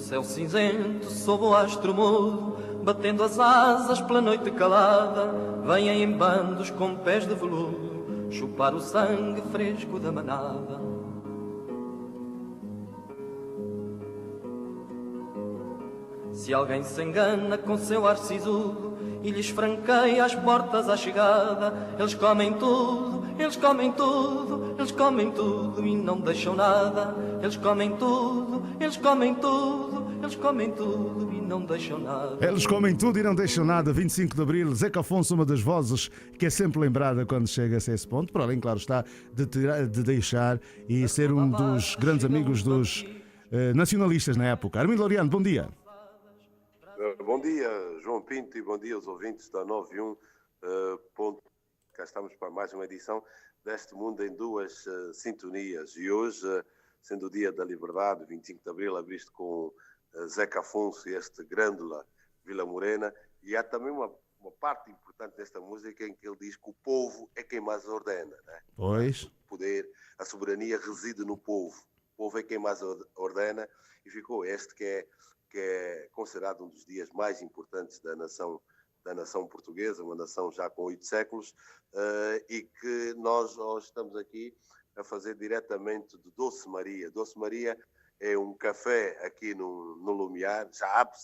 céu cinzento, sob o astro mudo, batendo as asas pela noite calada, vêm em bandos com pés de veludo, chupar o sangue fresco da manada. Se alguém se engana com seu ar sisudo e lhes franqueia as portas à chegada, eles comem tudo, eles comem tudo, eles comem tudo e não deixam nada. Eles comem tudo, eles comem tudo, eles comem tudo e não deixam nada. Eles comem tudo e não deixam nada. 25 de Abril, Zeca Afonso, uma das vozes que é sempre lembrada quando chega-se a esse ponto, por além, claro está, de deixar e ser um dos grandes amigos dos nacionalistas na época. Armindo Laureano, bom dia. Bom dia, João Pinto, e bom dia aos ouvintes da 91. Cá estamos para mais uma edição deste Mundo em Duas Sintonias. E hoje, sendo o Dia da Liberdade, 25 de Abril, abriste com Zeca Afonso e este Grândola Vila Morena. E há também uma parte importante desta música em que ele diz que o povo é quem mais ordena, né? Pois. O poder, a soberania reside no povo. O povo é quem mais ordena, e ficou este que é considerado um dos dias mais importantes da nação portuguesa, uma nação já com 8 séculos, e que nós hoje estamos aqui a fazer diretamente de Doce Maria. Doce Maria é um café aqui no Lumiar, já abre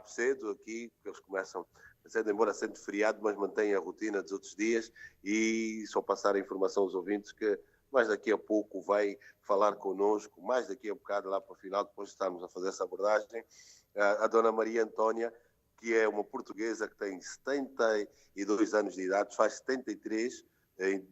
cedo aqui, que eles começam a ser, embora sendo feriado, mas mantêm a rotina dos outros dias, e só passar a informação aos ouvintes que mais daqui a pouco vai falar connosco, mais daqui a bocado, lá para o final, depois de estarmos a fazer essa abordagem, a Dona Maria Antónia, que é uma portuguesa que tem 72 anos de idade, faz 73,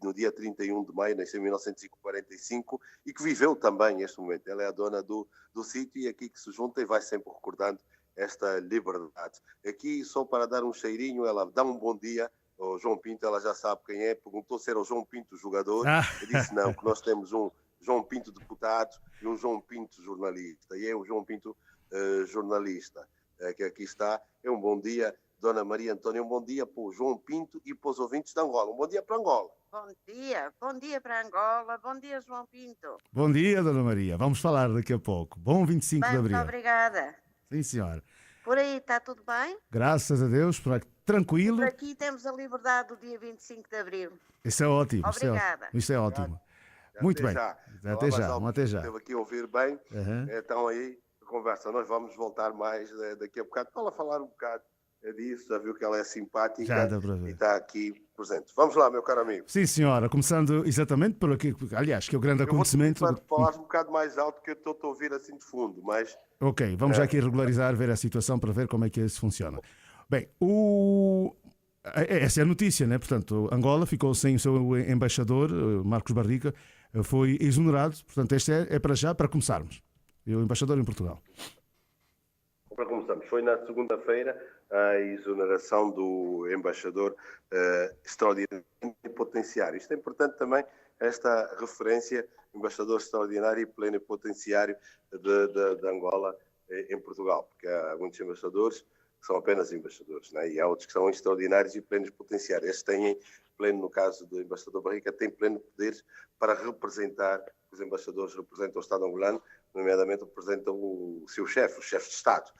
no dia 31 de maio, nasceu em 1945, e que viveu também este momento. Ela é a dona do sítio e aqui que se junta e vai sempre recordando esta liberdade. Aqui, só para dar um cheirinho, ela dá um bom dia. O João Pinto, ela já sabe quem é, perguntou se era o João Pinto jogador, eu disse não, que nós temos um João Pinto deputado e um João Pinto jornalista, e é o João Pinto jornalista que aqui está. É um bom dia, Dona Maria Antónia, um bom dia para o João Pinto e para os ouvintes de Angola. Um bom dia para Angola. Bom dia para Angola, bom dia João Pinto. Bom dia, Dona Maria, vamos falar daqui a pouco. Bom 25 de Abril. Muito obrigada. Sim, senhora. Por aí está tudo bem? Graças a Deus, por aqui, tranquilo. Por aqui temos a liberdade do dia 25 de Abril. Isso é ótimo. Obrigada. Isso é ótimo. Muito bem. Até já. Esteve aqui a ouvir bem. Então aí, a conversa. Nós vamos voltar mais daqui a bocado para falar um bocado disso. Já viu que ela é simpática. Já dá para ver. E está aqui presente. Vamos lá, meu caro amigo. Sim, senhora. Começando exatamente por aqui. Aliás, que é o grande acontecimento. Eu vou falar um bocado mais alto, que eu estou a ouvir assim de fundo, mas... Ok, vamos já aqui regularizar, ver a situação para ver como é que isso funciona. Bem, essa é a notícia, né? Portanto, Angola ficou sem o seu embaixador, Marcos Barrica, foi exonerado. Portanto, este é para já, para começarmos. E o embaixador em Portugal. Para começarmos, foi na segunda-feira a exoneração do embaixador extraordinário e potenciário. Isto é importante também, esta referência, embaixador extraordinário e plenipotenciário de Angola em Portugal, porque há muitos embaixadores que são apenas embaixadores, né? E há outros que são extraordinários e plenipotenciários. Estes têm pleno, no caso do embaixador Barrica, tem pleno poderes para representar, os embaixadores representam o Estado angolano, nomeadamente representam o seu chefe, o chefe de Estado.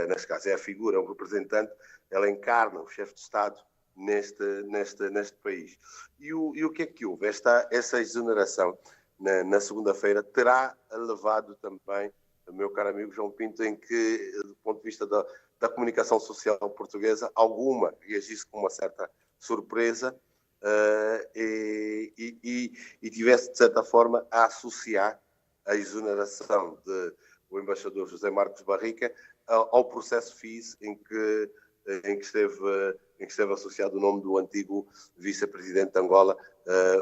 Neste caso é a figura, é um representante, ela encarna o chefe de Estado neste país. E o que é que houve? Essa exoneração na segunda-feira terá levado também, meu caro amigo João Pinto, em que, do ponto de vista da comunicação social portuguesa, alguma reagisse com uma certa surpresa e tivesse, de certa forma, a associar a exoneração do embaixador José Marcos Barrica ao processo FIS em que esteve associado o nome do antigo vice-presidente de Angola,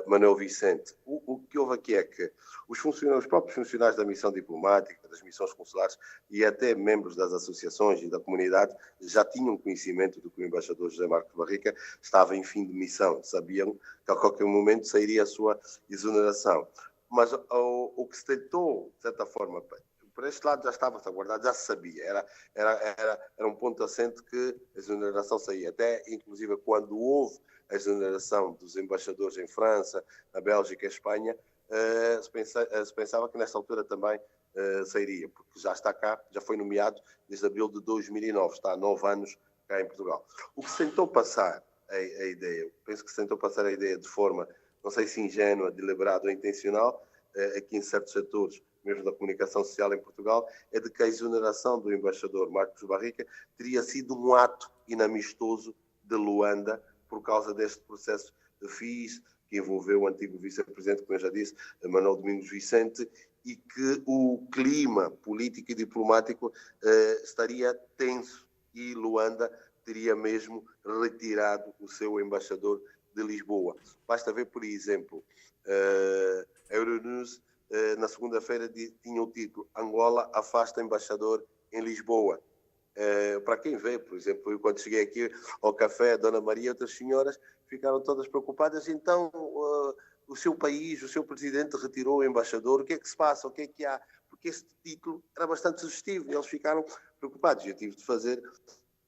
Manuel Vicente. O que houve aqui é que os próprios funcionários da missão diplomática, das missões consulares e até membros das associações e da comunidade já tinham conhecimento de que o embaixador José Marcos Barrica estava em fim de missão. Sabiam que a qualquer momento sairia a sua exoneração. Mas o que se tentou, de certa forma, por este lado já estava-se aguardado, já se sabia. Era um ponto assente que a exoneração saía. Até, inclusive, quando houve a exoneração dos embaixadores em França, na Bélgica e Espanha, se pensava que nesta altura também sairia, porque já está cá, já foi nomeado desde abril de 2009, está há 9 anos cá em Portugal. O que se tentou passar a ideia, penso que se tentou passar a ideia de forma, não sei se ingênua, deliberada ou intencional, aqui em certos setores, mesmo da comunicação social em Portugal, é de que a exoneração do embaixador Marcos Barrica teria sido um ato inamistoso de Luanda por causa deste processo de FIS, que envolveu o antigo vice-presidente, como eu já disse, Manuel Domingos Vicente, e que o clima político e diplomático estaria tenso e Luanda teria mesmo retirado o seu embaixador de Lisboa. Basta ver, por exemplo, a Euronews na segunda-feira tinha o título Angola afasta embaixador em Lisboa. Para quem vê, por exemplo, eu quando cheguei aqui ao café, a Dona Maria e outras senhoras ficaram todas preocupadas. Então, o seu país, o seu presidente retirou o embaixador, o que é que se passa, o que é que há? Porque este título era bastante sugestivo e eles ficaram preocupados. Eu tive de fazer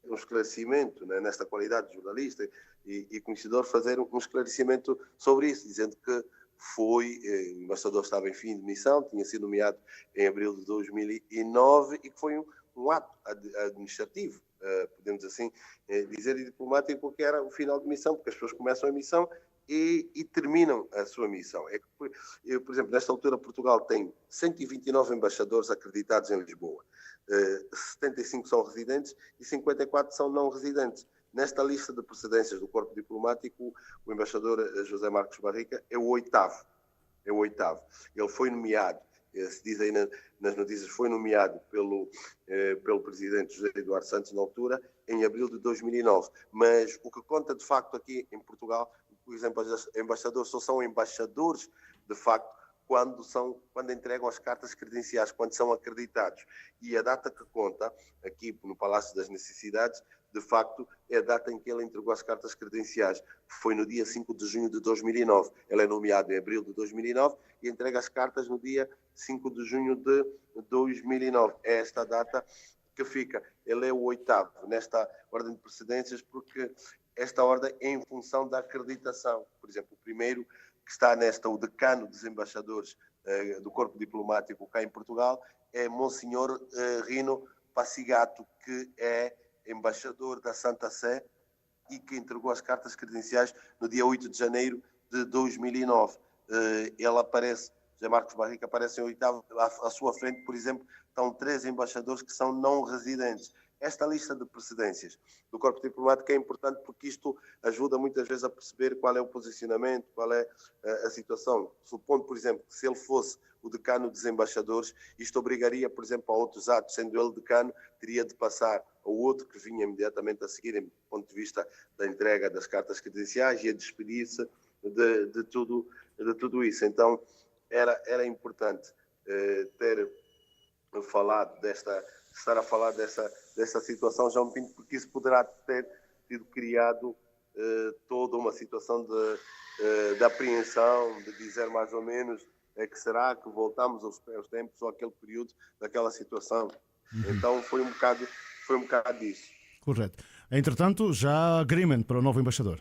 um esclarecimento, né, nesta qualidade de jornalista e conhecedor, fazer um esclarecimento sobre isso, dizendo que o embaixador estava em fim de missão, tinha sido nomeado em abril de 2009 e que foi um ato administrativo, podemos assim dizer, e diplomático, porque era o final de missão, porque as pessoas começam a missão e terminam a sua missão. É que, por exemplo, nesta altura Portugal tem 129 embaixadores acreditados em Lisboa, 75 são residentes e 54 são não residentes. Nesta lista de precedências do corpo diplomático, o embaixador José Marcos Barrica é o oitavo. Ele foi nomeado, se diz aí nas notícias, foi nomeado pelo presidente José Eduardo Santos na altura, em abril de 2009. Mas o que conta de facto aqui em Portugal, por exemplo, os embaixadores só são embaixadores de facto quando entregam as cartas credenciais, quando são acreditados. E a data que conta, aqui no Palácio das Necessidades, de facto, é a data em que ele entregou as cartas credenciais. Foi no dia 5 de junho de 2009. Ele é nomeado em abril de 2009 e entrega as cartas no dia 5 de junho de 2009. É esta data que fica. Ele é o oitavo nesta ordem de precedências, porque esta ordem é em função da acreditação. Por exemplo, o primeiro que está o decano dos embaixadores do corpo diplomático cá em Portugal, é Monsenhor Rino Passigato, que é embaixador da Santa Sé e que entregou as cartas credenciais no dia 8 de janeiro de 2009. Ele aparece, José Marcos Barrica aparece em oitavo, à sua frente, por exemplo, estão 3 embaixadores que são não residentes. Esta lista de precedências do corpo diplomático é importante porque isto ajuda muitas vezes a perceber qual é o posicionamento, qual é a situação. Supondo, por exemplo, que se ele fosse o decano dos embaixadores, isto obrigaria, por exemplo, a outros atos, sendo ele decano, teria de passar ao outro que vinha imediatamente a seguir, do ponto de vista da entrega das cartas credenciais e a despedir-se de tudo isso. Então, era importante estar a falar desta situação, João Pinto, porque isso poderá ter sido criado toda uma situação de apreensão, de dizer mais ou menos que será que voltamos aos tempos ou àquele período daquela situação. Então foi um bocado disso. Correto. Entretanto, já há agreement para o novo embaixador.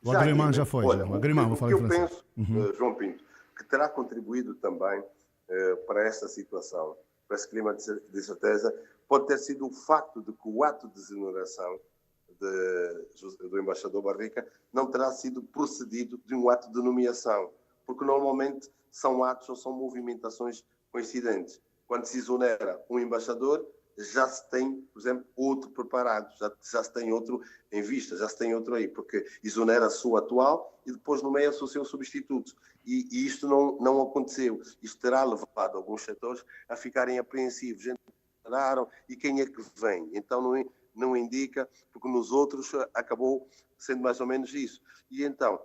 O agreement já foi. Olha, o agreement, o vou que falar em eu francês. penso, João Pinto, que terá contribuído também para esta situação, para esse clima de incerteza, pode ter sido o facto de que o ato de exoneração do embaixador Barrica não terá sido procedido de um ato de nomeação, porque normalmente são atos ou são movimentações coincidentes. Quando se exonera um embaixador, já se tem, por exemplo, outro preparado, já se tem outro em vista, já se tem outro aí, porque exonera-se o atual e depois nomeia-se o seu substituto. E isto não aconteceu. Isto terá levado alguns setores a ficarem apreensivos. E quem é que vem? Então não indica, porque nos outros acabou sendo mais ou menos isso. E então,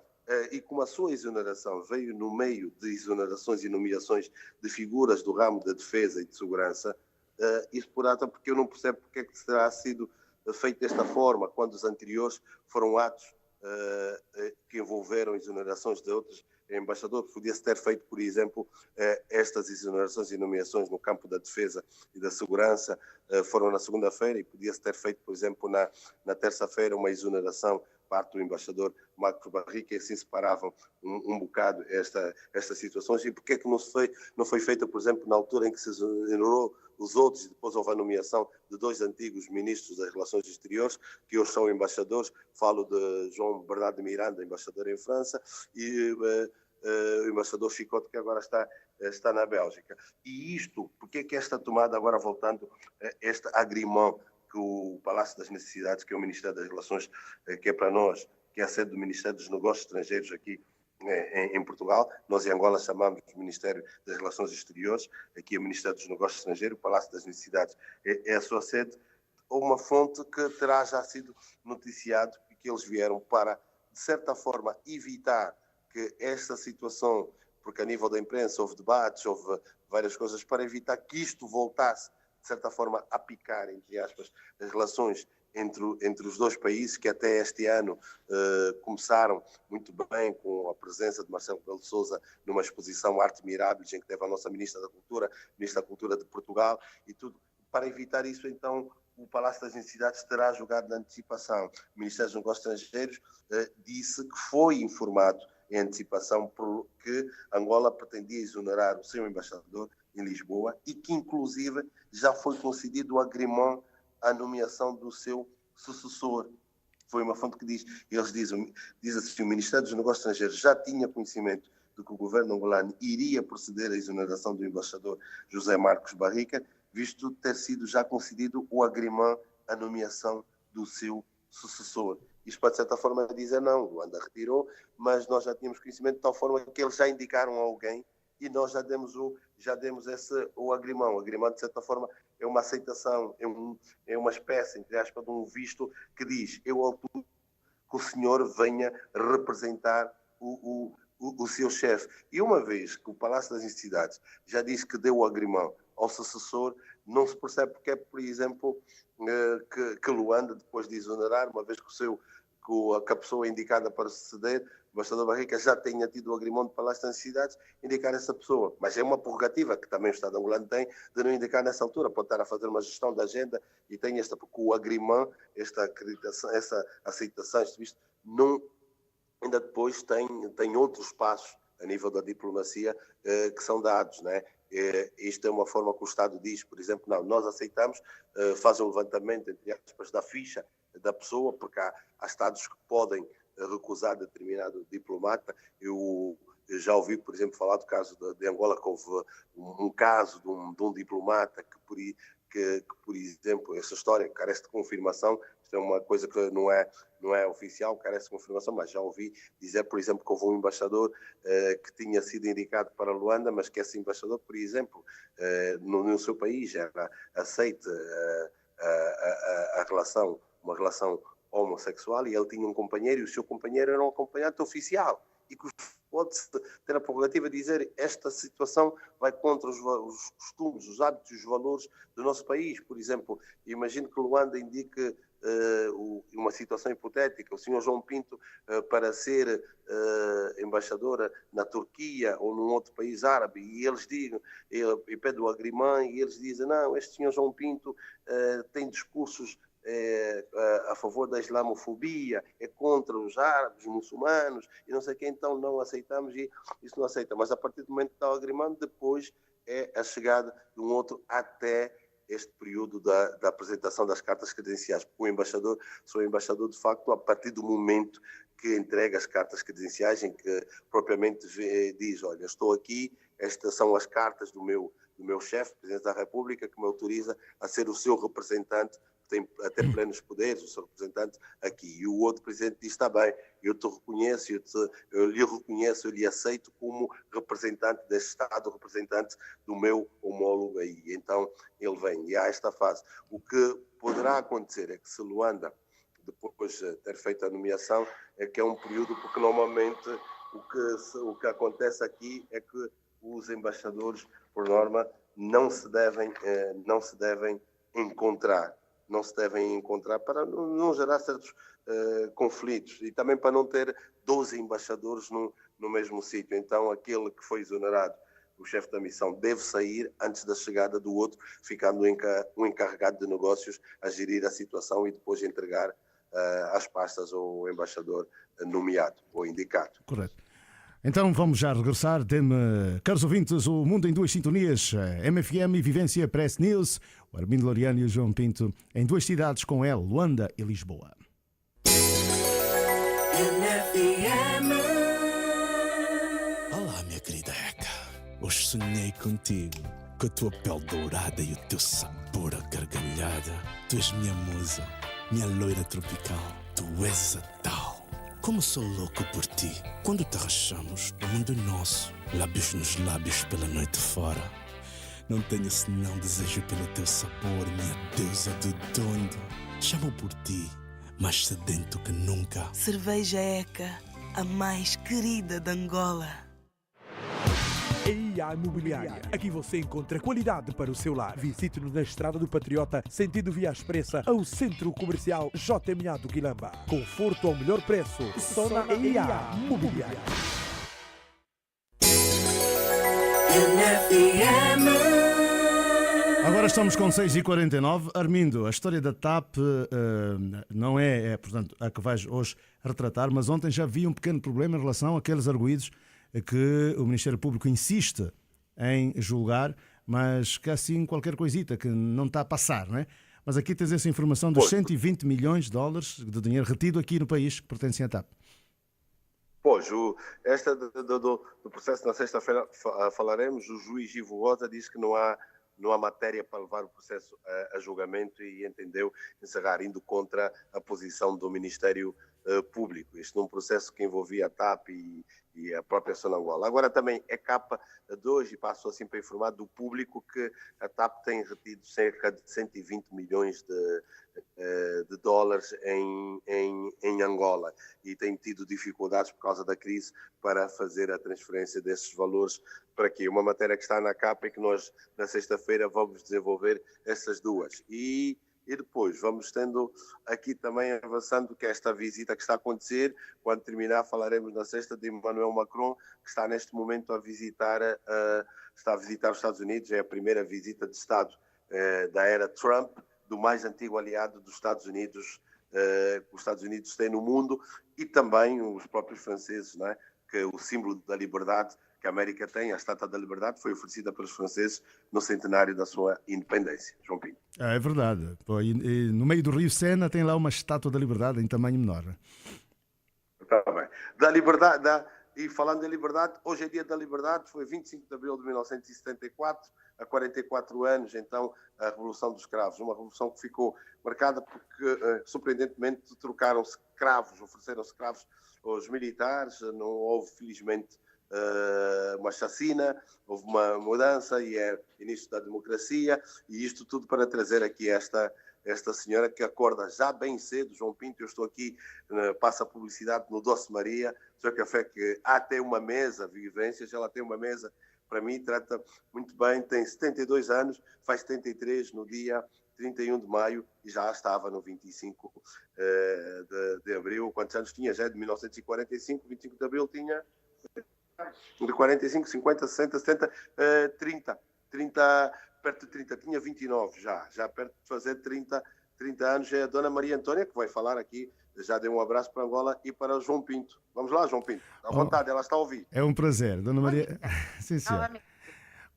e como a sua exoneração veio no meio de exonerações e nomeações de figuras do ramo da defesa e de segurança, isso por ato, porque eu não percebo porque é que terá sido feito desta forma, quando os anteriores foram atos que envolveram exonerações de outros embaixadores. Podia-se ter feito, por exemplo, estas exonerações e nomeações no campo da defesa e da segurança foram na segunda-feira e podia-se ter feito, por exemplo, na terça-feira uma exoneração parte do embaixador Marcos Barrica, e assim separavam um bocado estas situações. E porque é que não foi feita, por exemplo, na altura em que se exonerou os outros, e depois houve a nomeação de 2 antigos ministros das Relações Exteriores, que hoje são embaixadores. Falo de João Bernardo de Miranda, embaixador em França, e o embaixador Chicote, que agora está na Bélgica. E isto, porque é que esta tomada, agora voltando, este agrimão que o Palácio das Necessidades, que é o Ministério das Relações, que é para nós, que é a sede do Ministério dos Negócios Estrangeiros aqui em Portugal, nós em Angola chamamos de Ministério das Relações Exteriores, aqui é o Ministério dos Negócios Estrangeiros, o Palácio das Necessidades é a sua sede, uma fonte que terá já sido noticiado e que eles vieram para, de certa forma, evitar que esta situação, porque a nível da imprensa houve debates, houve várias coisas, para evitar que isto voltasse, de certa forma, a picar, entre aspas, as relações entre os 2 países, que até este ano começaram muito bem, com a presença de Marcelo Rebelo de Sousa numa exposição Arte Mirábiles, em que teve a nossa Ministra da Cultura de Portugal, e tudo. Para evitar isso, então, o Palácio das Necessidades terá julgado na antecipação. O Ministério dos Negócios Estrangeiros disse que foi informado em antecipação porque Angola pretendia exonerar o seu embaixador em Lisboa e que, inclusive, já foi concedido o agrimão à nomeação do seu sucessor. Foi uma fonte que diz assim, o Ministério dos Negócios Estrangeiros já tinha conhecimento de que o governo angolano iria proceder à exoneração do embaixador José Marcos Barrica, visto ter sido já concedido o agrimão à nomeação do seu sucessor. Isto pode, de certa forma, dizer não, Luanda retirou, mas nós já tínhamos conhecimento de tal forma que eles já indicaram a alguém e nós já demos o agrimão. O agrimão, de certa forma, é uma aceitação, é uma espécie, entre aspas, de um visto que diz: eu autorizo que o senhor venha representar o seu chefe. E uma vez que o Palácio das Necessidades já disse que deu o agrimão ao sucessor, não se percebe porque é, por exemplo, que Luanda, depois de exonerar, uma vez que a pessoa indicada para suceder, o embaixador Barrica, já tenha tido o agrimão do Palácio das Necessidades, indicar essa pessoa. Mas é uma prerrogativa que também o Estado angolano tem de não indicar nessa altura. Pode estar a fazer uma gestão da agenda e tem porque o agrimão, esta acreditação, essa aceitação, este visto, não, ainda depois tem outros passos a nível da diplomacia que são dados, né? Isto é uma forma que o Estado diz, por exemplo, não, nós aceitamos, faz um levantamento, entre aspas, da ficha da pessoa, porque há Estados que podem recusar determinado diplomata. Eu já ouvi, por exemplo, falar do caso de Angola, que houve um caso de um diplomata que, por exemplo, essa história carece de confirmação. Isto é uma coisa que não é oficial, carece de confirmação, mas já ouvi dizer, por exemplo, que houve um embaixador que tinha sido indicado para Luanda, mas que esse embaixador, por exemplo, no seu país era aceite uma relação homossexual, e ele tinha um companheiro, e o seu companheiro era um acompanhante oficial, e que pode-se ter a prerrogativa de dizer: esta situação vai contra os costumes, os hábitos e os valores do nosso país. Por exemplo, imagino que Luanda indique uma situação hipotética, o senhor João Pinto para ser embaixadora na Turquia ou num outro país árabe, e eles digam, e pede o agrimão, e eles dizem: não, este senhor João Pinto tem discursos a favor da islamofobia, é contra os árabes, os muçulmanos, e não sei o que, então não aceitamos, e isso não aceita. Mas a partir do momento que está o agrimão, depois é a chegada de um outro até este período da apresentação das cartas credenciais. Porque sou embaixador de facto a partir do momento que entrega as cartas credenciais, em que propriamente diz: olha, estou aqui, estas são as cartas do meu chefe, Presidente da República, que me autoriza a ser o seu representante, tem até plenos poderes, o seu representante aqui. E o outro presidente diz: está bem, eu te reconheço, eu lhe aceito como representante deste Estado, representante do meu homólogo aí. Então ele vem, e há esta fase. O que poderá acontecer é que, se Luanda, depois de ter feito a nomeação, é que é um período, porque normalmente o que acontece aqui é que os embaixadores, por norma, não se devem encontrar para não gerar certos conflitos, e também para não ter 12 embaixadores no mesmo sítio. Então, aquele que foi exonerado, o chefe da missão, deve sair antes da chegada do outro, ficando um encarregado de negócios a gerir a situação e depois entregar às pastas ou embaixador nomeado ou indicado. Correto. Então vamos já regressar. Dê-me, caros ouvintes, o Mundo em Duas Sintonias, MFM e Vivência Press News, o Armindo Laureano e o João Pinto, em duas cidades com ele, Luanda e Lisboa. Olá, minha querida Eca. Hoje sonhei contigo, com a tua pele dourada e o teu sabor a gargalhada. Tu és minha musa, minha loira tropical. Tu és a tal. Como sou louco por ti. Quando te rachamos, o mundo é nosso. Lábios nos lábios pela noite fora. Não tenho senão desejo pelo teu sabor, minha deusa do dondo. Chamo por ti, mais sedento que nunca. Cerveja Eca, a mais querida de Angola. EIA Imobiliária. Aqui você encontra qualidade para o seu lar. Visite-nos na Estrada do Patriota, sentido Via Expressa, ao Centro Comercial JMA do Quilamba. Conforto ao melhor preço. Só na EIA Imobiliária. Agora estamos com 6h49. Armindo, a história da TAP não é, portanto, a que vais hoje retratar, mas ontem já vi um pequeno problema em relação àqueles arguídos que o Ministério Público insiste em julgar, mas que assim qualquer coisita que não está a passar, não é? Mas aqui tens essa informação dos 120 milhões de dólares de dinheiro retido aqui no país que pertencem à TAP. Pois, esta do processo na sexta-feira falaremos. O juiz Ivo Rosa disse que não há matéria para levar o processo a julgamento e entendeu encerrar, indo contra a posição do Ministério Público. Isto num processo que envolvia a TAP e a própria Sonangol. Agora também é capa de hoje, e passo assim para informar do público que a TAP tem retido cerca de 120 milhões de dólares em Angola e tem tido dificuldades por causa da crise para fazer a transferência desses valores para aqui. Uma matéria que está na capa e que nós na sexta-feira vamos desenvolver essas duas. E depois vamos tendo aqui também avançando que esta visita que está a acontecer, quando terminar falaremos na sexta de Emmanuel Macron, que está neste momento a visitar os Estados Unidos. É a primeira visita de Estado da era Trump, do mais antigo aliado dos Estados Unidos, que os Estados Unidos têm no mundo, e também os próprios franceses, não é? Que o símbolo da liberdade que a América tem, a Estátua da Liberdade, foi oferecida pelos franceses no centenário da sua independência. João Pinto. É verdade. Pô, e no meio do Rio Sena tem lá uma Estátua da Liberdade em tamanho menor. Está bem. Da liberdade, e falando da liberdade, hoje é dia da liberdade, foi 25 de abril de 1974, há 44 anos, então, a Revolução dos Cravos. Uma revolução que ficou marcada porque, surpreendentemente, trocaram-se cravos, ofereceram-se cravos aos militares, não houve, felizmente, uma chacina, houve uma mudança e é início da democracia, e isto tudo para trazer aqui esta senhora que acorda já bem cedo. João Pinto, eu estou aqui, passa a publicidade no Doce Maria, seu café que há até uma mesa, Vivências, ela tem uma mesa, para mim trata muito bem, tem 72 anos, faz 73 no dia 31 de maio e já estava no 25 de abril. Quantos anos tinha? Já é de 1945, 25 de abril tinha... de 45, 50, 60, 70, 30, perto de 30, tinha 29 já perto de fazer 30 anos. É a Dona Maria Antônia que vai falar aqui. Já dei um abraço para Angola e para João Pinto. Vamos lá, João Pinto, à vontade, ela está a ouvir. É um prazer, Dona Maria. Sim, sim.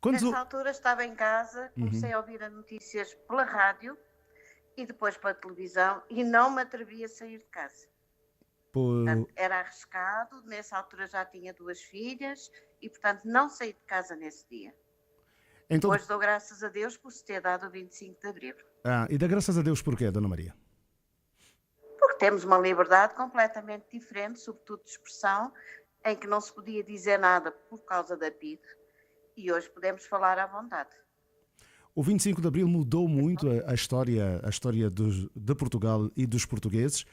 Nessa altura estava em casa, comecei a ouvir as notícias pela rádio e depois pela televisão e não me atrevia a sair de casa. Portanto, era arriscado, nessa altura já tinha 2 filhas e, portanto, não saí de casa nesse dia. Então... Hoje dou graças a Deus por se ter dado o 25 de abril. E dá graças a Deus porquê, Dona Maria? Porque temos uma liberdade completamente diferente, sobretudo de expressão, em que não se podia dizer nada por causa da PIDE e hoje podemos falar à vontade. O 25 de abril mudou muito a história de Portugal e dos portugueses.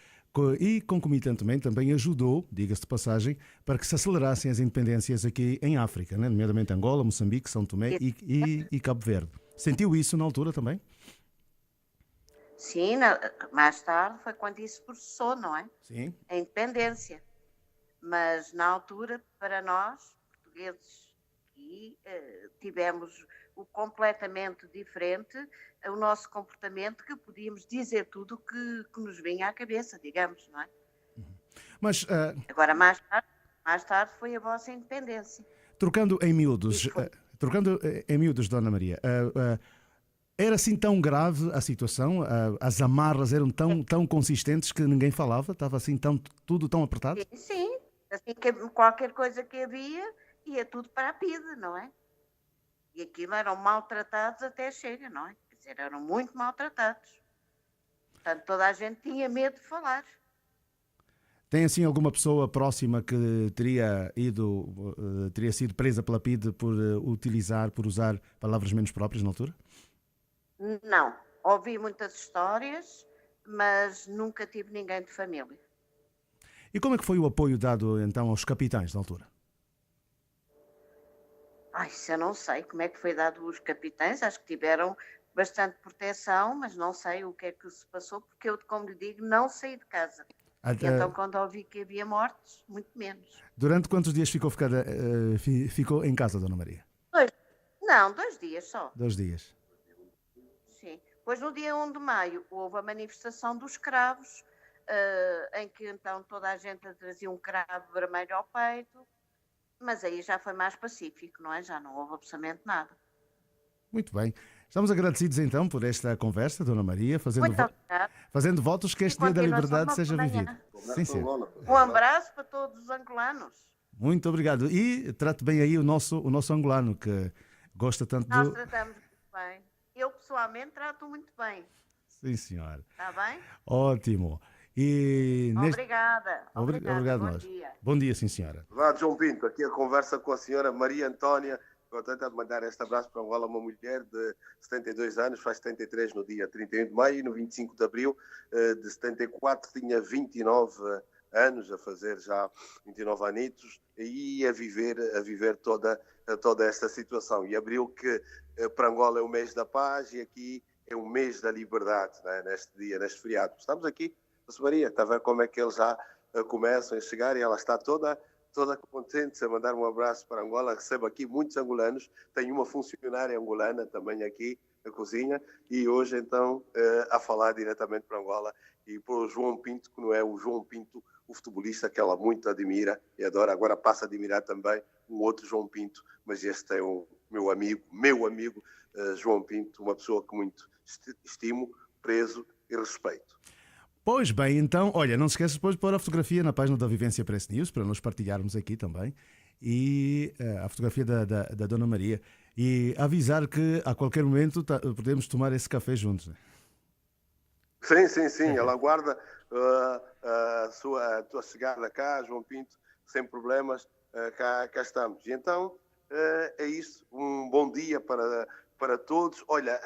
E, concomitantemente, também ajudou, diga-se de passagem, para que se acelerassem as independências aqui em África, né? Nomeadamente Angola, Moçambique, São Tomé e Cabo Verde. Sentiu isso na altura também? Sim, mais tarde foi quando isso processou, não é? Sim. A independência. Mas, na altura, para nós, portugueses aqui tivemos o completamente diferente, o nosso comportamento, que podíamos dizer tudo que nos vinha à cabeça, digamos, não é? Mas, Agora, mais tarde foi a vossa independência. trocando em miúdos, Dona Maria, era assim tão grave a situação? As amarras eram tão consistentes que ninguém falava? Estava assim tudo tão apertado? Sim. Assim, que qualquer coisa que havia, ia tudo para a PIDE, não é? E aquilo eram maltratados até chega, não é? Quer dizer, eram muito maltratados. Portanto, toda a gente tinha medo de falar. Tem assim alguma pessoa próxima que teria sido presa pela PIDE por usar palavras menos próprias na altura? Não. Ouvi muitas histórias, mas nunca tive ninguém de família. E como é que foi o apoio dado então aos capitães na altura? Isso eu não sei como é que foi dado aos capitães. Acho que tiveram bastante proteção, mas não sei o que é que se passou, porque eu, como lhe digo, não saí de casa. E então, quando ouvi que havia mortes, muito menos. Durante quantos dias ficou em casa, Dona Maria? 2 dias só. 2 dias. Sim. Pois no dia 1 de maio houve a manifestação dos cravos, em que então toda a gente trazia um cravo vermelho ao peito, mas aí já foi mais pacífico, não é? Já não houve absolutamente nada. Muito bem. Estamos agradecidos então por esta conversa, Dona Maria, fazendo votos que este Dia da Liberdade seja vivido. Sim, sim. Um abraço para todos os angolanos. Muito obrigado. E trate bem aí o nosso angolano, que gosta tanto Nós tratamos muito bem. Eu, pessoalmente, trato muito bem. Sim, senhora. Está bem? Ótimo. E Obrigada. Obrigado Bom nós. dia. Bom dia, sim, senhora. Verdade, João Pinto, aqui a conversa com a senhora Maria Antônia. Contente de mandar este abraço para Angola, uma mulher de 72 anos, faz 73 no dia 31 de maio, e no 25 de abril de 74 tinha 29 anos, a fazer já 29 anitos, e a viver toda esta situação. E abril, que para Angola é o mês da paz, e aqui é o mês da liberdade, né? Neste dia, neste feriado. Estamos aqui, a Maria, está a ver como é que eles já começam a chegar, e ela está toda contente a mandar um abraço para Angola. Recebo aqui muitos angolanos, tenho uma funcionária angolana também aqui na cozinha, e hoje então a falar diretamente para Angola, e para o João Pinto, que não é o João Pinto, o futebolista que ela muito admira e adora, agora passa a admirar também um outro João Pinto, mas este é o meu amigo João Pinto, uma pessoa que muito estimo, prezo e respeito. Pois bem, então, olha, não se esqueça depois de pôr a fotografia na página da Vivência Press News, para nós partilharmos aqui também, e a fotografia da Dona Maria, e avisar que a qualquer momento podemos tomar esse café juntos. Né? Sim, ela aguarda a tua chegada cá, João Pinto, sem problemas, cá estamos. E então, é isso, um bom dia para todos. Olha,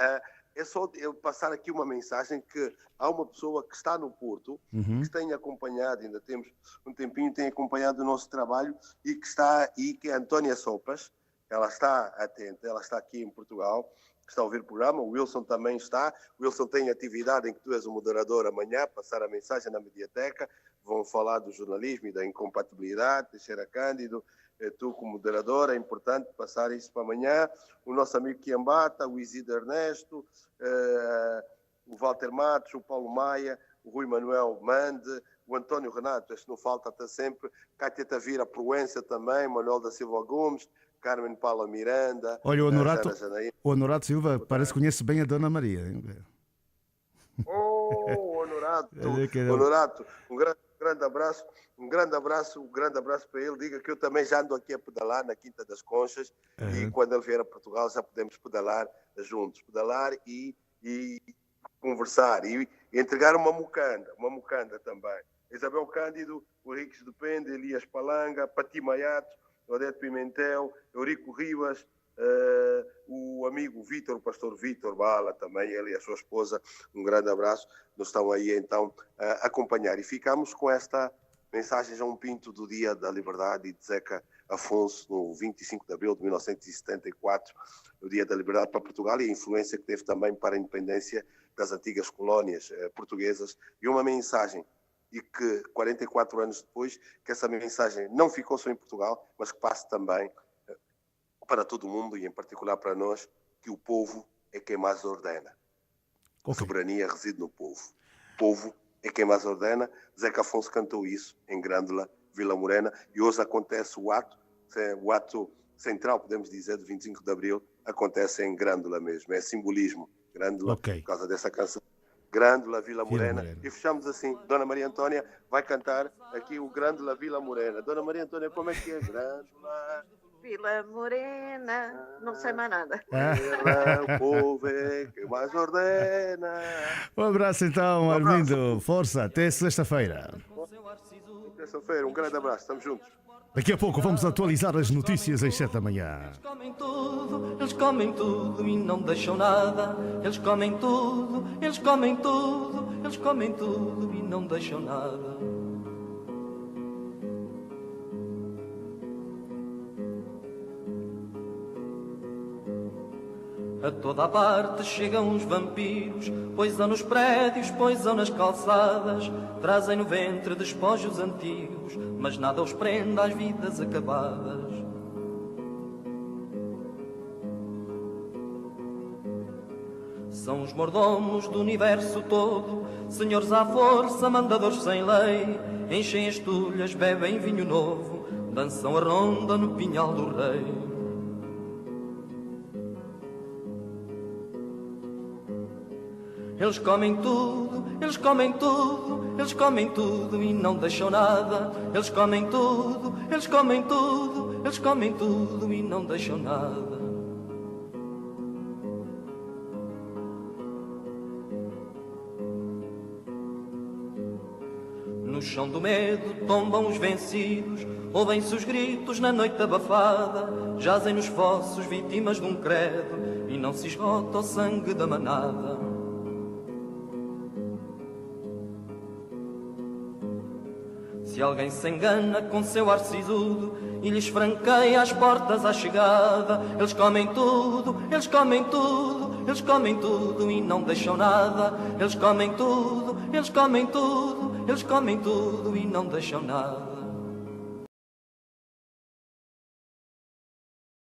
é só eu passar aqui uma mensagem, que há uma pessoa que está no Porto, que tem acompanhado, ainda temos um tempinho, tem acompanhado o nosso trabalho, e que está aí, que é a Antónia Sopas. Ela está atenta, ela está aqui em Portugal, está a ouvir o programa. O Wilson também está. O Wilson tem atividade em que tu és o moderador amanhã, passar a mensagem na mediateca. Vão falar do jornalismo e da incompatibilidade, Teixeira Cândido. Tu, como moderador, é importante passar isso para amanhã. O nosso amigo Quiambata, o Isidro Ernesto, o Walter Matos, o Paulo Maia, o Rui Manuel Mande, o António Renato, este não falta até sempre, Cátia Tavira Proença também, Manuel da Silva Gomes, Carmen Paula Miranda. Olha, o Honorato Silva parece que conhece bem a Dona Maria. Honorato, um grande abraço para ele. Diga que eu também já ando aqui a pedalar na Quinta das Conchas, e quando ele vier a Portugal já podemos pedalar juntos, e conversar e entregar uma mucanda também. Isabel Cândido, o Henriques de Pende, Elias Palanga, Pati Maiato, Odete Pimentel, Eurico Rivas, o amigo Vítor, o pastor Vítor Bala também, ele e a sua esposa, um grande abraço, nos estão aí então a acompanhar. E ficamos com esta mensagem, João Pinto, do Dia da Liberdade, e de Zeca Afonso, no 25 de abril de 1974, o Dia da Liberdade para Portugal, e a influência que teve também para a independência das antigas colónias portuguesas, e uma mensagem, e que 44 anos depois, que essa mensagem não ficou só em Portugal, mas que passe também para todo mundo e em particular para nós, que o povo é quem mais ordena. A soberania reside no povo. O povo é quem mais ordena. Zeca Afonso cantou isso em Grândola, Vila Morena, e hoje acontece o ato central, podemos dizer, do 25 de Abril, acontece em Grândola mesmo. É simbolismo. Grândola, por causa dessa canção. Grândola, Vila Morena. E fechamos assim. Dona Maria Antônia vai cantar aqui o Grândola, Vila Morena. Dona Maria Antônia, como é que é? Grândola, Vila Morena, não sei mais nada. o povo é quem mais ordena. Um abraço então, Armindo. Força, até sexta-feira. Terça-feira, um grande abraço, estamos juntos. Daqui a pouco vamos atualizar as notícias às 7 da manhã. Eles comem tudo e não deixam nada. Eles comem tudo, eles comem tudo, eles comem tudo e não deixam nada. A toda a parte chegam os vampiros, poisam nos prédios, poisam nas calçadas, trazem no ventre despojos antigos, mas nada os prende às vidas acabadas. São os mordomos do universo todo, senhores à força, mandadores sem lei, enchem as tulhas, bebem vinho novo, dançam a ronda no pinhal do rei. Eles comem tudo, eles comem tudo, eles comem tudo e não deixam nada. Eles comem tudo, eles comem tudo, eles comem tudo e não deixam nada. No chão do medo tombam os vencidos, ouvem-se os gritos na noite abafada, jazem nos fossos vítimas de um credo e não se esgota o sangue da manada. Se alguém se engana com seu ar sisudo e lhes franqueia as portas à chegada, eles comem tudo, eles comem tudo, eles comem tudo e não deixam nada. Eles comem tudo, eles comem tudo, eles comem tudo e não deixam nada.